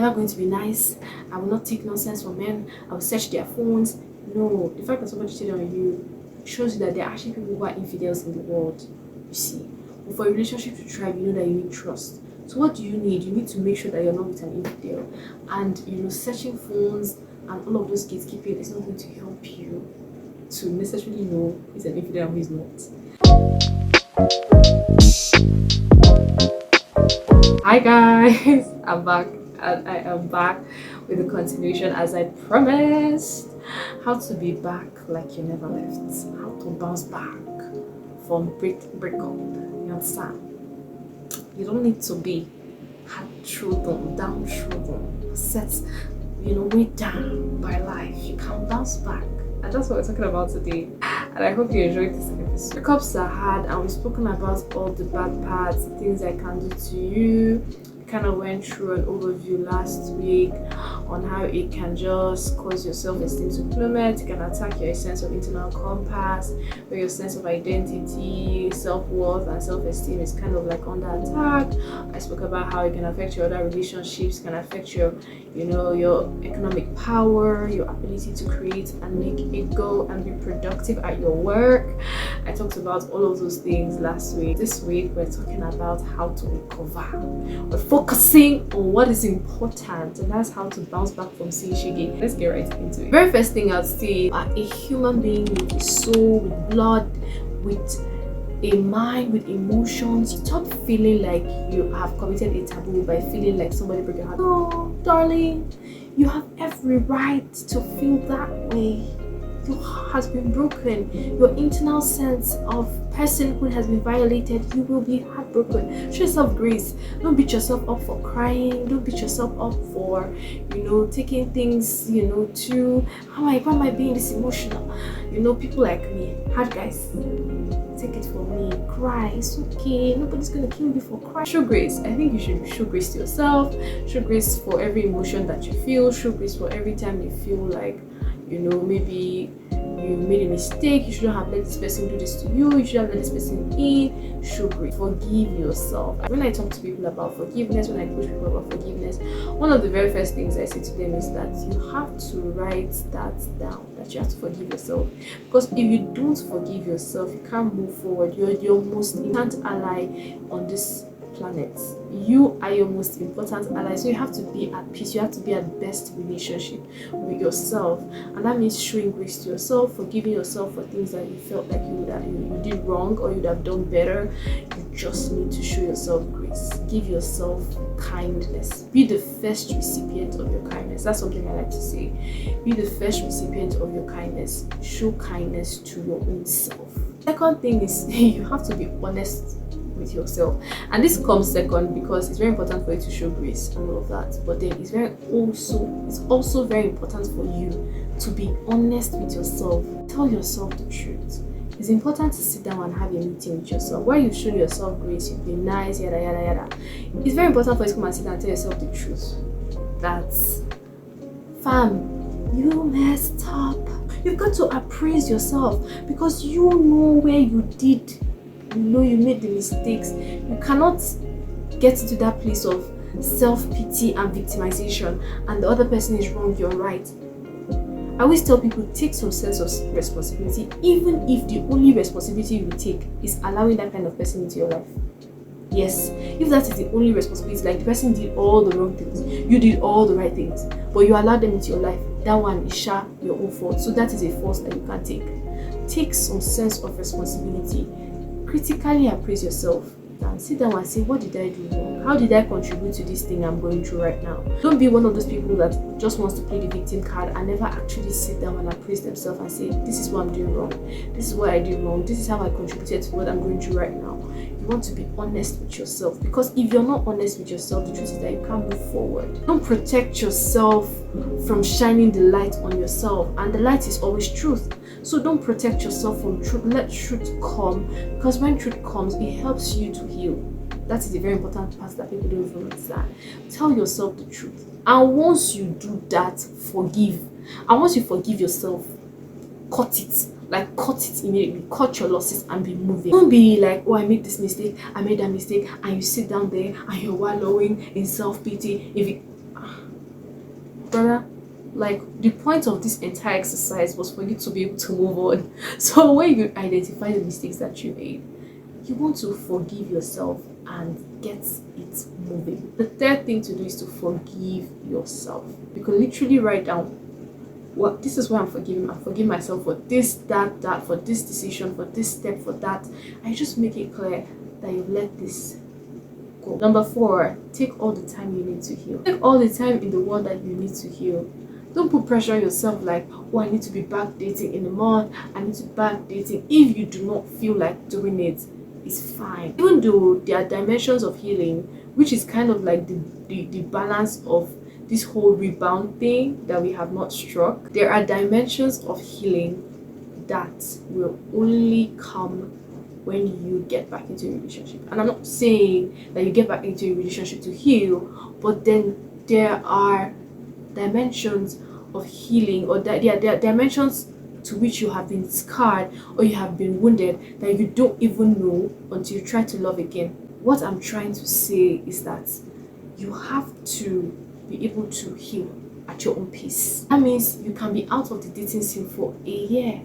never going to be nice. I will not take nonsense from men. I will search their phones. No, the fact that somebody cheated on you shows you that there are actually people who are infidels in the world. You see, but for a relationship to thrive, you know that you need trust. So what do you need? You need to make sure that you're not with an infidel. And searching phones and all of those gatekeeping is not going to help you to necessarily know who's an infidel and who is not. Hi guys, I'm back, and I am back with the continuation as I promised. How to be back like you never left. How to bounce back from breakup. You understand? You don't need to be hard-trodden, downtrodden, set, way down by life. You can bounce back. And that's what we're talking about today. And I hope you enjoyed this episode. Breakups are hard, and we've spoken about all the bad parts, things I can do to you. We kind of went through an overview last week on how it can just cause your self-esteem to plummet. It can attack your sense of internal compass, where your sense of identity, self-worth, and self-esteem is kind of like under attack. I spoke about how it can affect your other relationships, can affect your your economic power, your ability to create and make it go and be productive at your work. I talked about all of those things last week. This week we're talking about how to recover. We're focusing on what is important, and that's how to bounce back from seeing shiggy. Let's get right into it. Very first thing I'd say, are a human being with a soul, with blood, with a mind, with emotions. Stop feeling like you have committed a taboo by feeling like somebody broke your heart. No, darling, you have every right to feel that way. Your heart has been broken. Your internal sense of personhood has been violated. You will be heartbroken. Show yourself grace. Don't beat yourself up for crying. Don't beat yourself up for taking things too. Why am I being this emotional? People like me, hard guys, take it from me, cry, it's okay, nobody's gonna kill you for crying. Show grace. I think you should show grace to yourself. Show grace for every emotion that you feel. Show grace for every time you feel like maybe you made a mistake. You shouldn't have let this person do this to you. You should have let this person in. Show grace. Forgive yourself. When I talk to people about forgiveness, when I coach people about forgiveness, one of the very first things I say to them is that you have to write that down, that you have to forgive yourself. Because if you don't forgive yourself, you can't move forward. You're your most important ally on this planet. You are your most important ally, so you have to be at peace. You have to be at best relationship with yourself, and that means showing grace to yourself, forgiving yourself for things that you felt like you did wrong or you'd have done better. You just need to show yourself grace. Give yourself kindness. Be the first recipient of your kindness. That's something I like to say. Be the first recipient of your kindness. Show kindness to your own self. Second thing is you have to be honest with yourself, and this comes second because it's very important for you to show grace and all of that, but then it's also very important for you to be honest with yourself. Tell yourself the truth. It's important to sit down and have a meeting with yourself where you show yourself grace, you've been nice, yada yada yada. It's very important for you to come and sit down and tell yourself the truth that, fam, you messed up. You've got to appraise yourself because you know where you did. You made the mistakes. You cannot get to that place of self-pity and victimization and the other person is wrong, you're right. I always tell people, take some sense of responsibility, even if the only responsibility you take is allowing that kind of person into your life. Yes, if that is the only responsibility, like the person did all the wrong things, you did all the right things, but you allowed them into your life, that one is your own fault. So that is a fault that you can't take. Take some sense of responsibility. Critically appraise yourself and sit down and say, what did I do wrong? How did I contribute to this thing I'm going through right now? Don't be one of those people that just wants to play the victim card and never actually sit down and appraise themselves and say, this is what I'm doing wrong, this is what I did wrong, this is how I contributed to what I'm going through right now. You want to be honest with yourself, because if you're not honest with yourself, the truth is that you can't move forward. Don't protect yourself from shining the light on yourself, and the light is always truth. So don't protect yourself from truth. Let truth come, because when truth comes, it helps you to heal. That is a very important part that people don't even understand. Tell yourself the truth, and once you do that, forgive. And once you forgive yourself, cut it. Like, cut it immediately. Cut your losses and be moving. Don't be like, oh, I made this mistake, I made that mistake, and you sit down there and you're wallowing in self-pity. brother. Like, the point of this entire exercise was for you to be able to move on. So when you identify the mistakes that you made, you want to forgive yourself and get it moving. The third thing to do is to forgive yourself. You can literally write down, what this is why I'm forgiving. I forgive myself for this, that, for this decision, for this step, for that. I just make it clear that you let this go. Number 4, take all the time you need to heal. Take all the time in the world that you need to heal. Don't put pressure on yourself like, oh, I need to be back dating in a month, I need to be back dating. If you do not feel like doing it, it's fine. Even though there are dimensions of healing, which is kind of like the balance of this whole rebound thing that we have not struck. There are dimensions of healing that will only come when you get back into a relationship. And I'm not saying that you get back into a relationship to heal, but then there are dimensions of healing, or that there are dimensions to which you have been scarred or you have been wounded that you don't even know until you try to love again. What I'm trying to say is that you have to be able to heal at your own pace. That means you can be out of the dating scene for a year,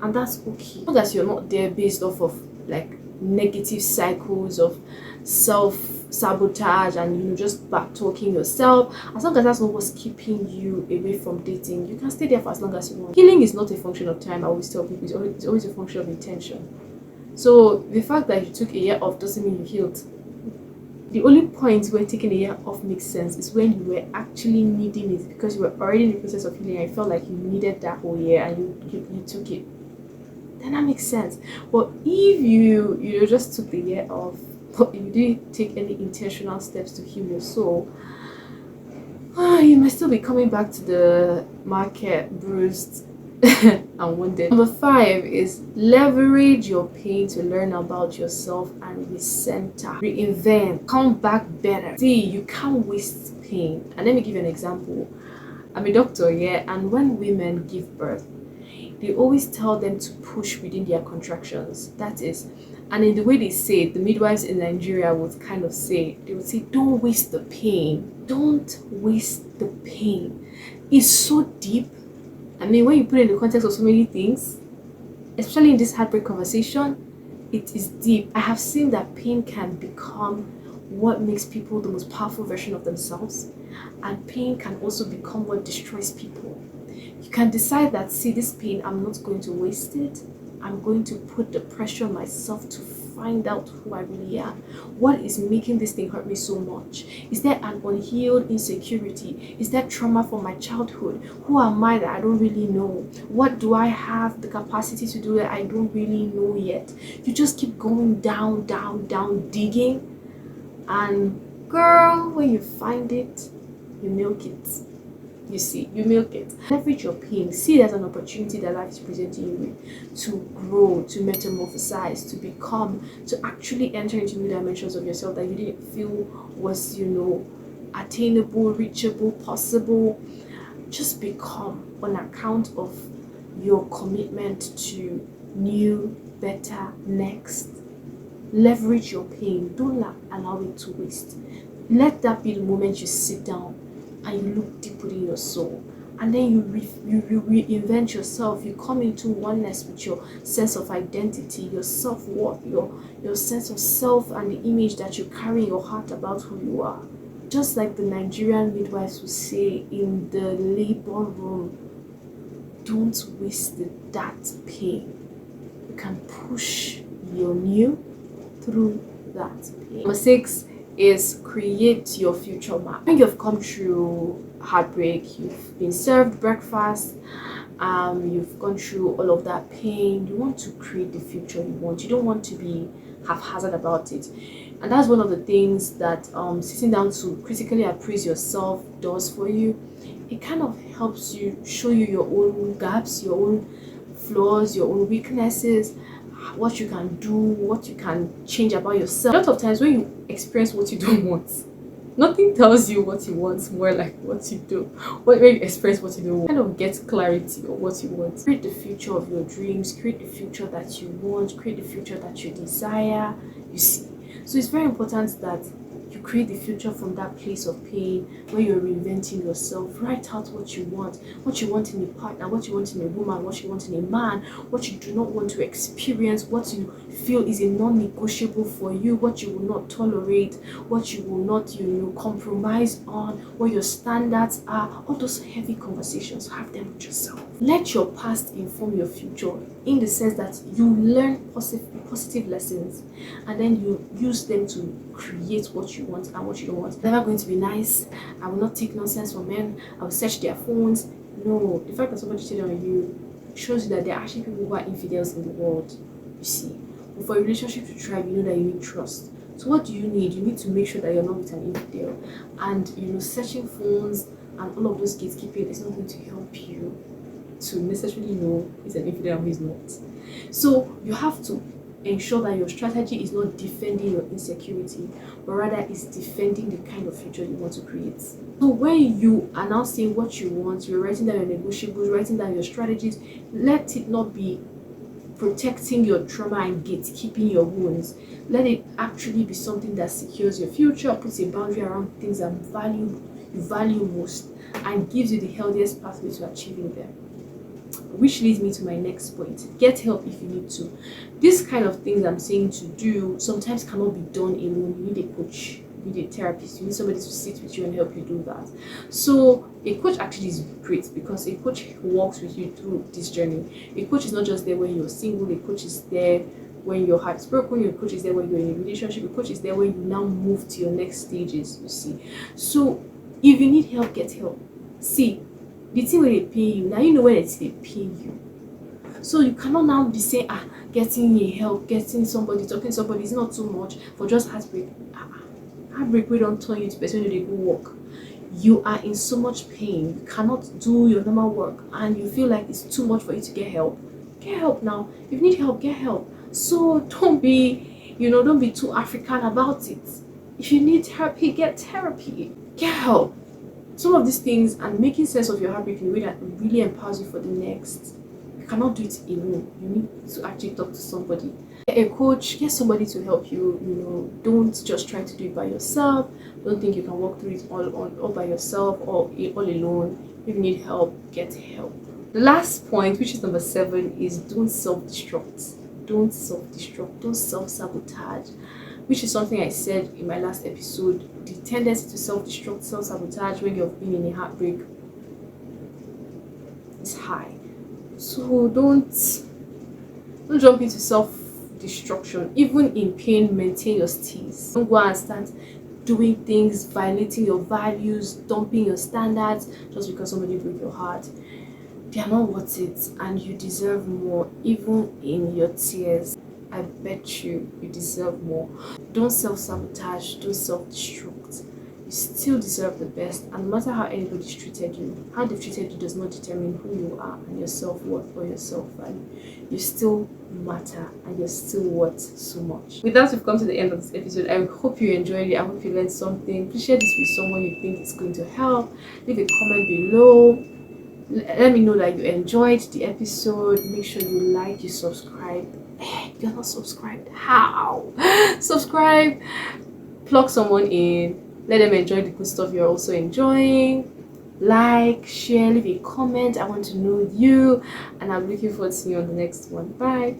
and that's okay. Not that you're not there based off of like negative cycles of self-sabotage and just back talking yourself. As long as that's not what's keeping you away from dating, you can stay there for as long as you want. Healing is not a function of time. I always tell people it's always a function of intention. So the fact that you took a year off doesn't mean you healed. The only point where taking a year off makes sense is when you were actually needing it, because you were already in the process of healing and you felt like you needed that whole year and you took it. Then that makes sense. But if you just took the year off, but you didn't take any intentional steps to heal your soul, you might still be coming back to the market bruised and wounded. Number 5 is leverage your pain to learn about yourself and recenter, reinvent, come back better. See, you can't waste pain. And let me give you an example. I'm a doctor, yeah, and when women give birth, they always tell them to push within their contractions. That is, and in the way they say it, the midwives in Nigeria would kind of say, they would say, don't waste the pain. Don't waste the pain. It's so deep. I mean, when you put it in the context of so many things, especially in this heartbreak conversation, it is deep. I have seen that pain can become what makes people the most powerful version of themselves, and pain can also become what destroys people. You can decide that, see, this pain, I'm not going to waste it. I'm going to put the pressure on myself to find out who I really am. What is making this thing hurt me so much? Is there an unhealed insecurity? Is there trauma from my childhood? Who am I that I don't really know? What do I have the capacity to do that I don't really know yet? You just keep going down, down, down, digging. And girl, when you find it, you milk it. You see, you milk it. Leverage your pain. See it as an opportunity that life is presenting you with to grow, to metamorphosize, to become, to actually enter into new dimensions of yourself that you didn't feel was, attainable, reachable, possible. Just become on account of your commitment to new, better, next. Leverage your pain. Don't allow it to waste. Let that be the moment you sit down and you look deep within your soul, and then you reinvent yourself. You come into oneness with your sense of identity, your self-worth, your sense of self, and the image that you carry in your heart about who you are. Just like the Nigerian midwives would say in the labor room, don't waste that pain. You can push your new through that pain. Number 6 is create your future map. When you've come through heartbreak, you've been served breakfast, you've gone through all of that pain, you want to create the future you want. You don't want to be haphazard about it. And that's one of the things that sitting down to critically appraise yourself does for you. It kind of helps you, show you your own gaps, your own flaws, your own weaknesses, what you can do, what you can change about yourself. A lot of times when you experience what you don't want, nothing tells you what you want more like what you do. When you experience what you don't want, kind of get clarity on what you want. Create the future of your dreams, create the future that you want, create the future that you desire. You see, so it's very important that you create the future from that place of pain where you're reinventing yourself. Write out what you want in a partner, what you want in a woman, what you want in a man, what you do not want to experience, what you feel is a non-negotiable for you, what you will not tolerate, what you will not, compromise on, what your standards are. All those heavy conversations, have them with yourself. Let your past inform your future, in the sense that you learn positive lessons and then you use them to create what you want and what you don't want. Never going to be nice. I will not take nonsense from men. I will search their phones. No, the fact that somebody cheated on you shows you that there are actually people who are infidels in the world. You see, but for a relationship to thrive, you know that you need trust. So what do you need? You need to make sure that you're not with an infidel. And searching phones and all of those gatekeeping is not going to help you to necessarily know he's an infidel and he's not. So you have to ensure that your strategy is not defending your insecurity, but rather is defending the kind of future you want to create. So when you are now saying what you want, you're writing down your negotiables, writing down your strategies, let it not be protecting your trauma and gatekeeping your wounds. Let it actually be something that secures your future, puts a boundary around things that you value most, and gives you the healthiest pathway to achieving them. Which leads me to my next point. Get help if you need to. This kind of things I'm saying to do sometimes cannot be done alone. You need a coach, you need a therapist, you need somebody to sit with you and help you do that. So a coach actually is great because a coach walks with you through this journey. A coach is not just there when you're single, a coach is there when your heart's broken, your coach is there when you're in a relationship, a coach is there when you now move to your next stages, you see. So if you need help, get help. See, the thing where they pay you, now you know where they pay you. So you cannot now be saying, getting a help, getting somebody, talking to somebody is not too much for just heartbreak. Heartbreak we don't turn you to person who they go work. You are in so much pain, you cannot do your normal work, and you feel like it's too much for you to get help. Get help now. If you need help, get help. So don't be too African about it. If you need therapy, get therapy. Get help. Some of these things, and making sense of your heartbreak in a way that really empowers you for the next. You cannot do it alone. You need to actually talk to somebody. Get a coach, get somebody to help you. Don't just try to do it by yourself. Don't think you can walk through it all by yourself or all alone. If you need help, get help. The last point, which is number 7, is don't self-destruct. Don't self-destruct. Don't self-sabotage. Which is something I said in my last episode. The tendency to self-destruct, self-sabotage when you've been in a heartbreak is high. So don't jump into self-destruction. Even in pain, maintain your steez. Don't go and start doing things, violating your values, dumping your standards just because somebody broke your heart. They are not worth it, and you deserve more. Even in your tears, I bet you deserve more. Don't self-sabotage, don't self-destruct. You still deserve the best, and no matter how anybody's treated you, how they've treated you does not determine who you are and your self-worth or your self-value. You still matter and you're still worth so much. With that, we've come to the end of this episode. I hope you enjoyed it. I hope you learned something. Please share this with someone you think is going to help. Leave a comment below. Let me know that you enjoyed the episode. Make sure you like, you subscribe. If you're not subscribed, how? Subscribe, plug someone in, let them enjoy the good stuff you're also enjoying. Like, share, leave a comment. I want to know you, and I'm looking forward to seeing you on the next one. Bye.